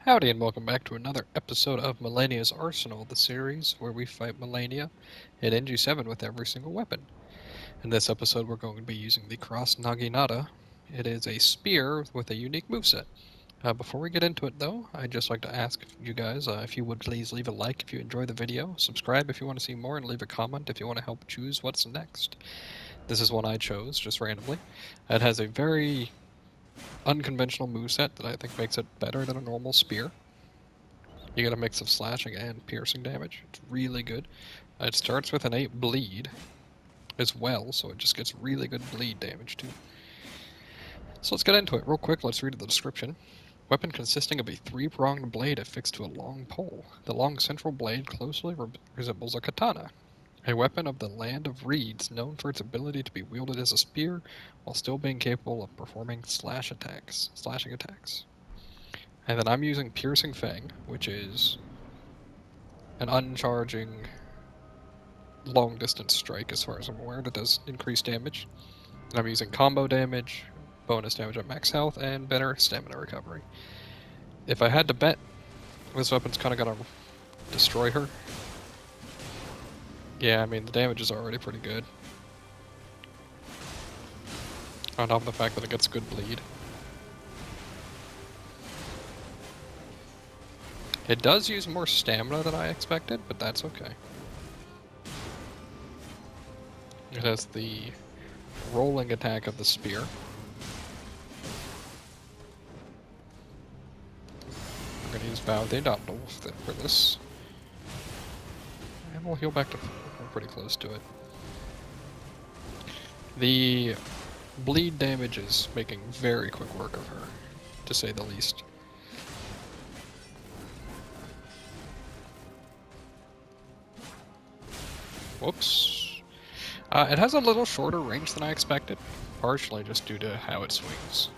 Howdy and welcome back to another episode of Malenia's Arsenal, the series where we fight Malenia at NG7 with every single weapon. In this episode we're going to be using the Cross Naginata. It is a spear with a unique moveset. Before we get into it though, I'd just like to ask you guys if you would please leave a like if you enjoy the video, subscribe if you want to see more, and leave a comment if you want to help choose what's next. This is one I chose, just randomly. It has a very unconventional moveset that I think makes it better than a normal spear. You get a mix of slashing and piercing damage. It's really good. It starts with an 8 bleed as well, so it just gets really good bleed damage too. So let's get into it real quick. Let's read the description. Weapon consisting of a 3-pronged blade affixed to a long pole. The long central blade closely resembles a katana. A weapon of the land of reeds, known for its ability to be wielded as a spear while still being capable of performing slashing attacks. And then I'm using Piercing Fang, which is an uncharging long distance strike as far as I'm aware that does increased damage. And I'm using combo damage, bonus damage at max health, and better stamina recovery. If I had to bet, this weapon's kind of gonna destroy her. Yeah, I mean the damage is already pretty good. On top of the fact that it gets good bleed. It does use more stamina than I expected, but that's okay. It has the rolling attack of the spear. I'm going to use Vow de Dondel for this. And we'll heal back to full. We're pretty close to it. The bleed damage is making very quick work of her, to say the least. Whoops. It has a little shorter range than I expected, partially just due to how it swings.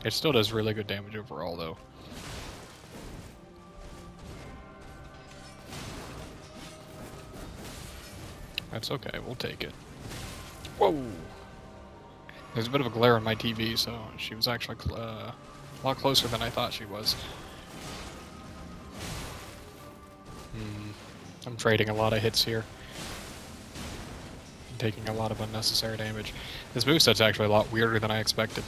It still does really good damage overall, though. That's okay, we'll take it. Whoa! There's a bit of a glare on my TV, so she was actually a lot closer than I thought she was. I'm trading a lot of hits here. I'm taking a lot of unnecessary damage. This moveset's actually a lot weirder than I expected.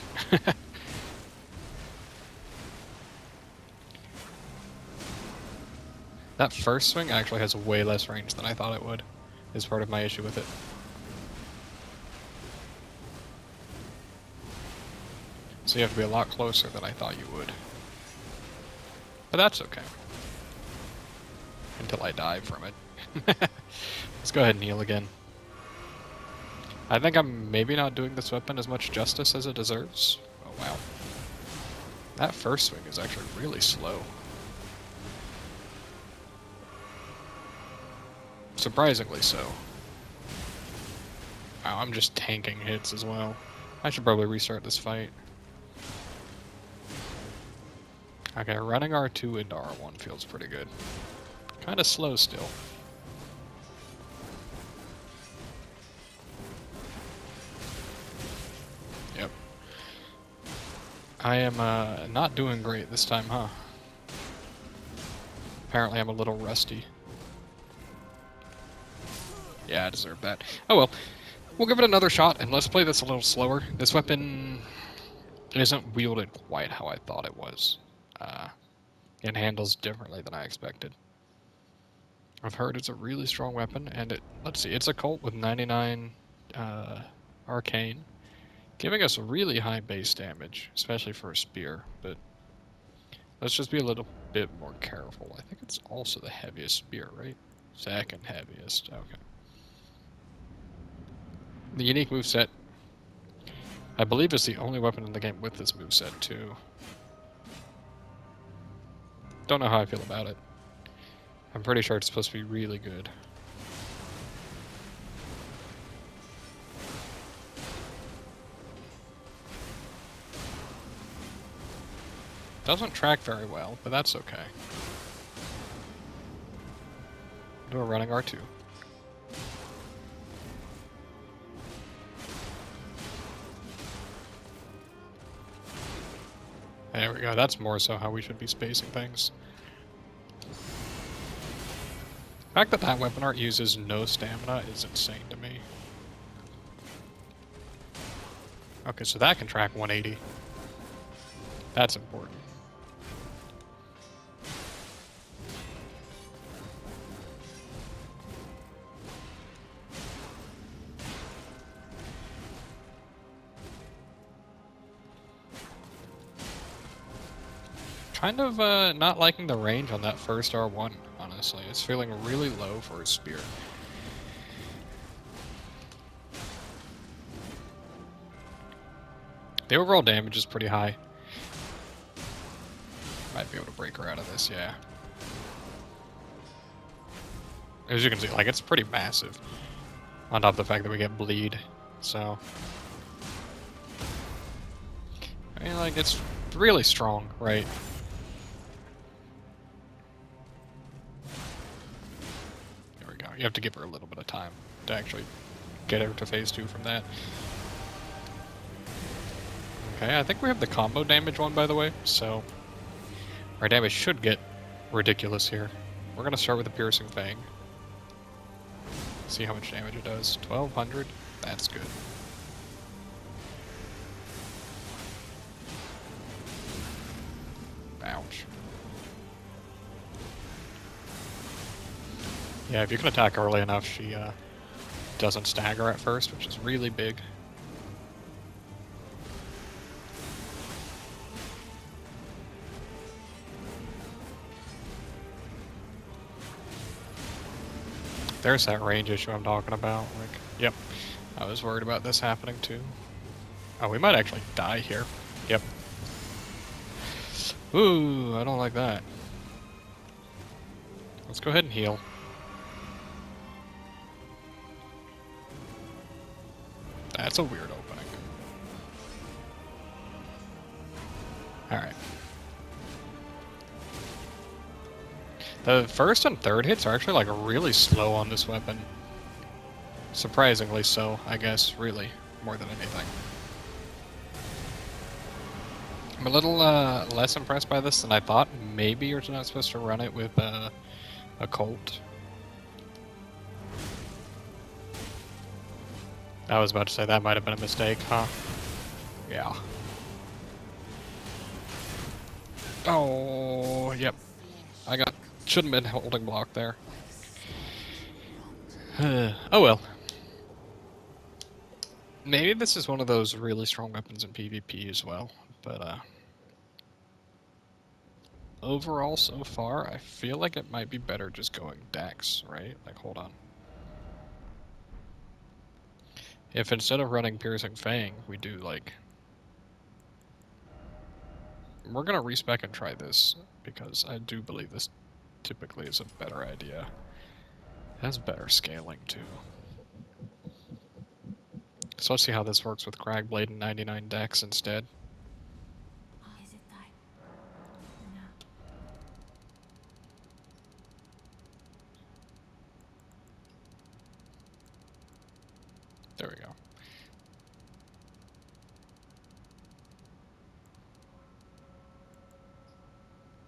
That first swing actually has way less range than I thought it would, is part of my issue with it. So you have to be a lot closer than I thought you would. But that's okay. Until I die from it. Let's go ahead and heal again. I think I'm maybe not doing this weapon as much justice as it deserves. Oh wow. That first swing is actually really slow. Surprisingly so. Wow, I'm just tanking hits as well. I should probably restart this fight. Okay, running R2 into R1 feels pretty good. Kinda slow still. Yep. I am not doing great this time, huh? Apparently I'm a little rusty. Yeah, I deserve that. Oh well. We'll give it another shot, and let's play this a little slower. This weapon isn't wielded quite how I thought it was. It handles differently than I expected. I've heard it's a really strong weapon, and let's see, it's a cult with 99 arcane, giving us really high base damage, especially for a spear, but let's just be a little bit more careful. I think it's also the heaviest spear, right? Second heaviest, okay. The unique moveset, I believe, is the only weapon in the game with this moveset, too. Don't know how I feel about it. I'm pretty sure it's supposed to be really good. Doesn't track very well, but that's okay. Do a running R2. There we go. That's more so how we should be spacing things. The fact that that weapon art uses no stamina is insane to me. Okay, so that can track 180. That's important. Kind of not liking the range on that first R1, honestly. It's feeling really low for a spear. The overall damage is pretty high. Might be able to break her out of this, yeah. As you can see, like, it's pretty massive. On top of the fact that we get bleed, so... I mean, like, it's really strong, right? There we go. You have to give her a little bit of time to actually get her to phase 2 from that. Okay, I think we have the combo damage one, by the way, so... Our damage should get ridiculous here. We're gonna start with the Piercing Fang. See how much damage it does. 1200? That's good. Ouch. Yeah, if you can attack early enough, she doesn't stagger at first, which is really big. There's that range issue I'm talking about. Like, yep. I was worried about this happening too. Oh, we might actually die here. Yep. Ooh, I don't like that. Let's go ahead and heal. That's a weird opening. Alright. The first and third hits are actually, like, really slow on this weapon. Surprisingly so, I guess, really, more than anything. I'm a little less impressed by this than I thought. Maybe you're not supposed to run it with a Colt. I was about to say that might have been a mistake, huh? Yeah. Oh, yep. Shouldn't have been holding block there. Oh well. Maybe this is one of those really strong weapons in PvP as well, but overall so far, I feel like it might be better just going Dex, right? Like, hold on. If instead of running Piercing Fang, we do, like... We're gonna respec and try this, because I do believe this typically is a better idea. It has better scaling, too. So let's see how this works with Cragblade and 99 Dex instead. There we go.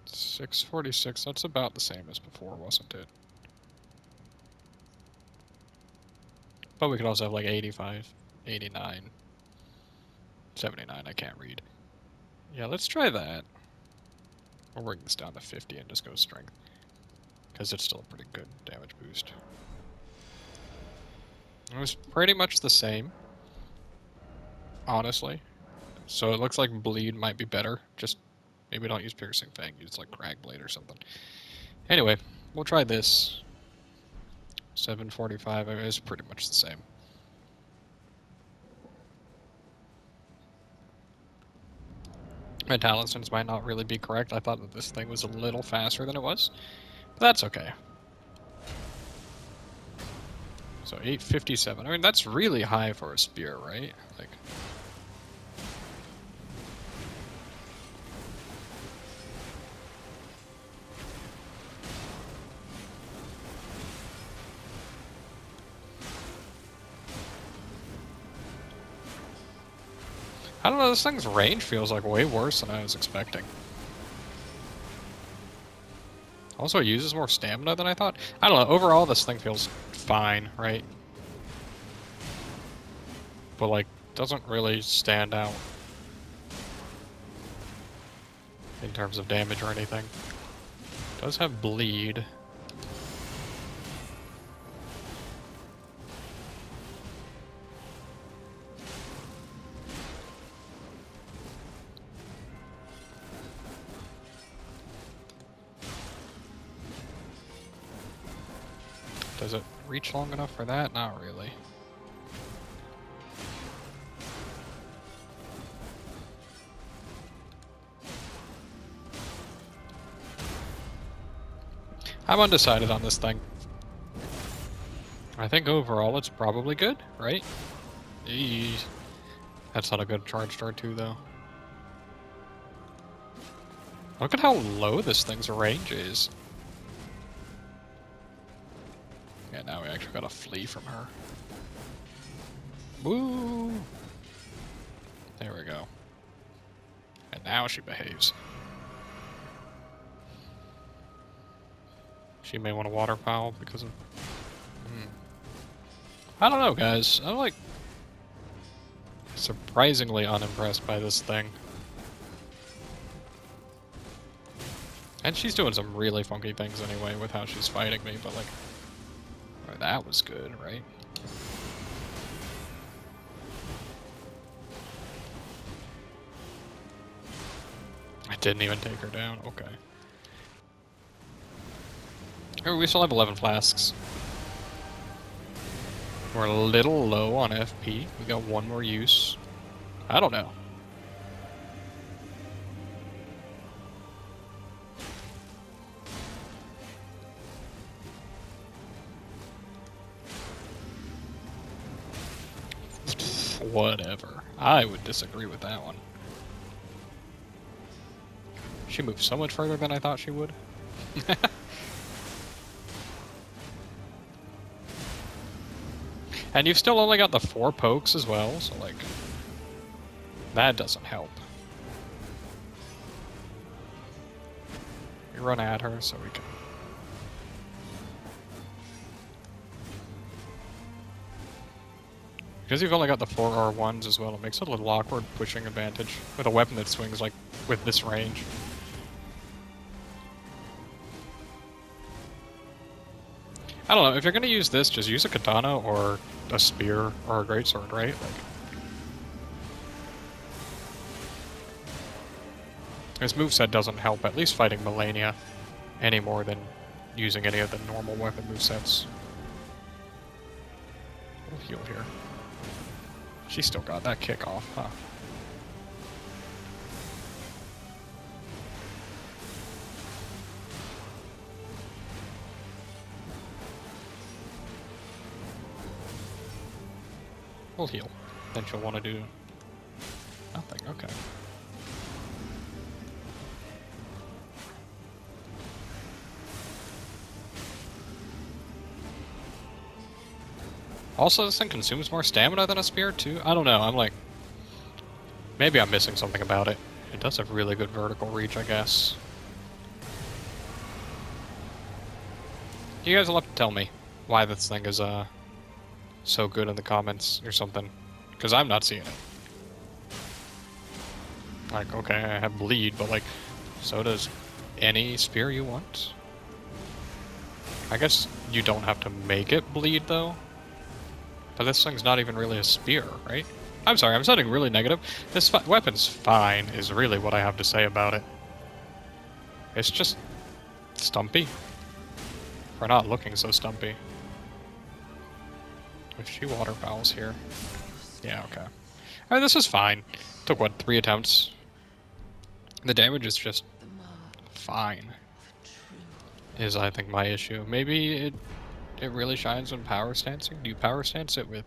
$646, that's about the same as before, wasn't it? But we could also have like 85, 89, 79, I can't read. Yeah, let's try that. We'll bring this down to 50 and just go strength. Because it's still a pretty good damage boost. It was pretty much the same, honestly. So it looks like bleed might be better. Just maybe don't use Piercing Fang, use like Cragblade or something. Anyway, we'll try this. 745 is pretty much the same. My Talismans might not really be correct. I thought that this thing was a little faster than it was. But that's okay. So 857. I mean, that's really high for a spear, right? Like... I don't know, this thing's range feels like way worse than I was expecting. Also, it uses more stamina than I thought. I don't know, overall this thing feels fine, right? But, like, doesn't really stand out in terms of damage or anything. Does have bleed. Does it reach long enough for that? Not really. I'm undecided on this thing. I think overall it's probably good, right? Eee. That's not a good charge start too, though. Look at how low this thing's range is. Yeah, now we actually gotta flee from her. Woo! There we go. And now she behaves. She may want to waterfowl because of... I don't know, guys. I'm, like, surprisingly unimpressed by this thing. And she's doing some really funky things anyway with how she's fighting me, but, like... Well, that was good, right? I didn't even take her down. Okay. Oh, we still have 11 flasks. We're a little low on FP. We got one more use. I don't know. Whatever. I would disagree with that one. She moved so much further than I thought she would. And you've still only got the 4 pokes as well, so, like, that doesn't help. We run at her so we can... Because you've only got the 4 R1s as well, it makes it a little awkward pushing advantage with a weapon that swings, like, with this range. I don't know, if you're gonna use this, just use a katana or a spear or a greatsword, right? Like, this moveset doesn't help, at least fighting Malenia, any more than using any of the normal weapon movesets. We'll heal here. She still got that kick off, huh? We'll heal. Then she'll want to do nothing, okay. Also, this thing consumes more stamina than a spear, too? I don't know, I'm like... Maybe I'm missing something about it. It does have really good vertical reach, I guess. You guys will have to tell me why this thing is, so good in the comments or something. Because I'm not seeing it. Like, okay, I have bleed, but, like, so does any spear you want. I guess you don't have to make it bleed, though. But this thing's not even really a spear, right? I'm sorry, I'm sounding really negative. This weapon's fine, is really what I have to say about it. It's just stumpy. For not looking so stumpy. If she waterfowls here. Yeah, okay. I mean, this is fine. Took, what, 3 attempts? The damage is just fine. Is, I think, my issue. Maybe it really shines when power stancing. Do you power stance it with,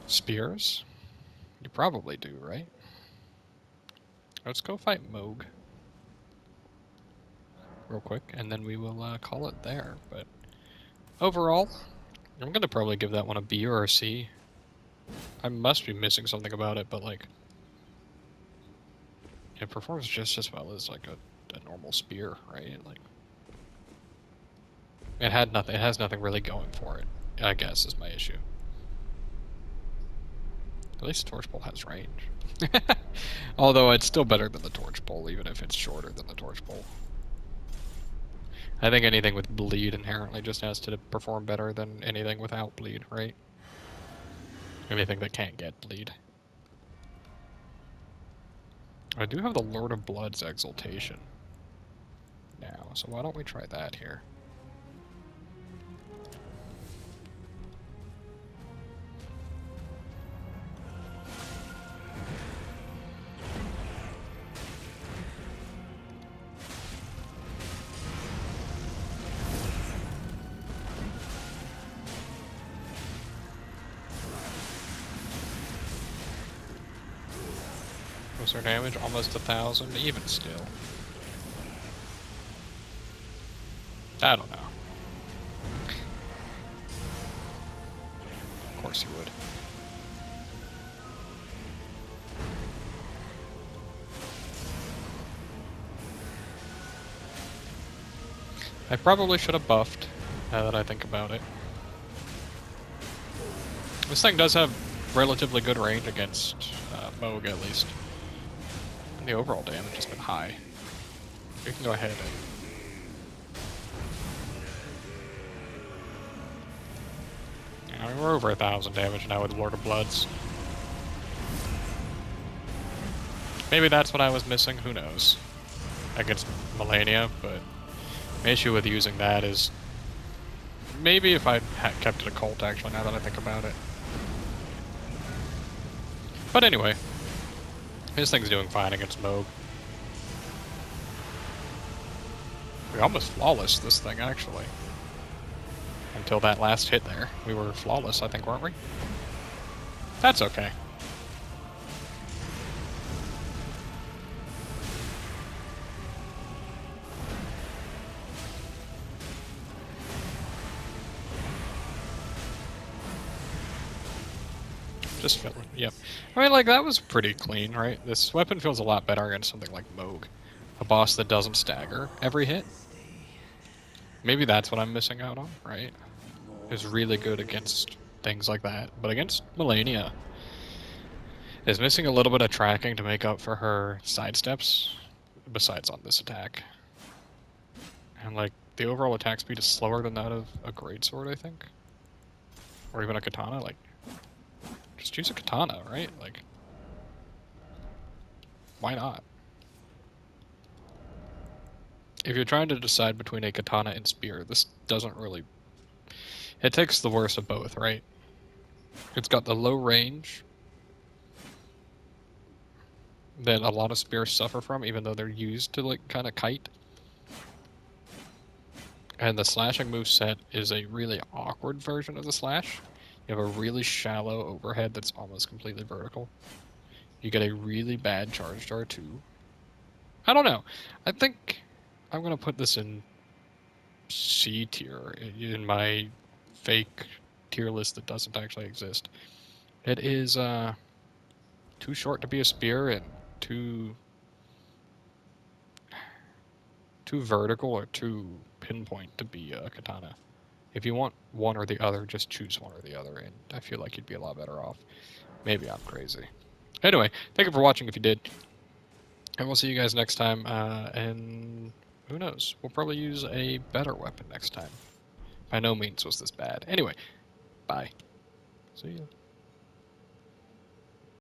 spears? You probably do, right? Let's go fight Moog. Real quick, and then we will, call it there. But overall, I'm gonna probably give that one a B or a C. I must be missing something about it, but like, it performs just as well as like a normal spear, right? Like, it had nothing. It has nothing really going for it, I guess, is my issue. At least torch pole has range. Although it's still better than the torch pole, even if it's shorter than the torch pole. I think anything with bleed inherently just has to perform better than anything without bleed, right? Anything that can't get bleed. I do have the Lord of Blood's Exaltation now, so why don't we try that here? What's our damage? Almost 1,000, even still. I don't know. Of course you would. I probably should have buffed, now that I think about it. This thing does have relatively good range against Moog, at least. And the overall damage has been high. We can go ahead and... Yeah, we're over 1,000 damage now with Lord of Bloods. Maybe that's what I was missing, who knows. Against Malenia, but my issue with using that is... Maybe if I had kept it a cult, actually, now that I think about it. But anyway, this thing's doing fine against Moog. We almost flawless this thing, actually. Until that last hit there. We were flawless, I think, weren't we? That's okay. Just feeling, yep. I mean, like, that was pretty clean, right? This weapon feels a lot better against something like Moog. A boss that doesn't stagger every hit. Maybe that's what I'm missing out on, right? Is really good against things like that. But against Malenia, is missing a little bit of tracking to make up for her sidesteps, besides on this attack. And, like, the overall attack speed is slower than that of a greatsword, I think. Or even a katana, like... Just use a katana, right? Like... Why not? If you're trying to decide between a katana and spear, this doesn't really... It takes the worst of both, right? It's got the low range that a lot of spears suffer from, even though they're used to, like, kind of kite. And the slashing moveset is a really awkward version of the slash. You have a really shallow overhead that's almost completely vertical. You get a really bad charge jar, too. I don't know. I think I'm going to put this in C tier in my fake tier list that doesn't actually exist. It is too short to be a spear and too vertical or too pinpoint to be a katana. If you want one or the other, just choose one or the other, and I feel like you'd be a lot better off. Maybe I'm crazy. Anyway, thank you for watching if you did, and we'll see you guys next time, and who knows, we'll probably use a better weapon next time. By no means was this bad. Anyway, bye. See ya.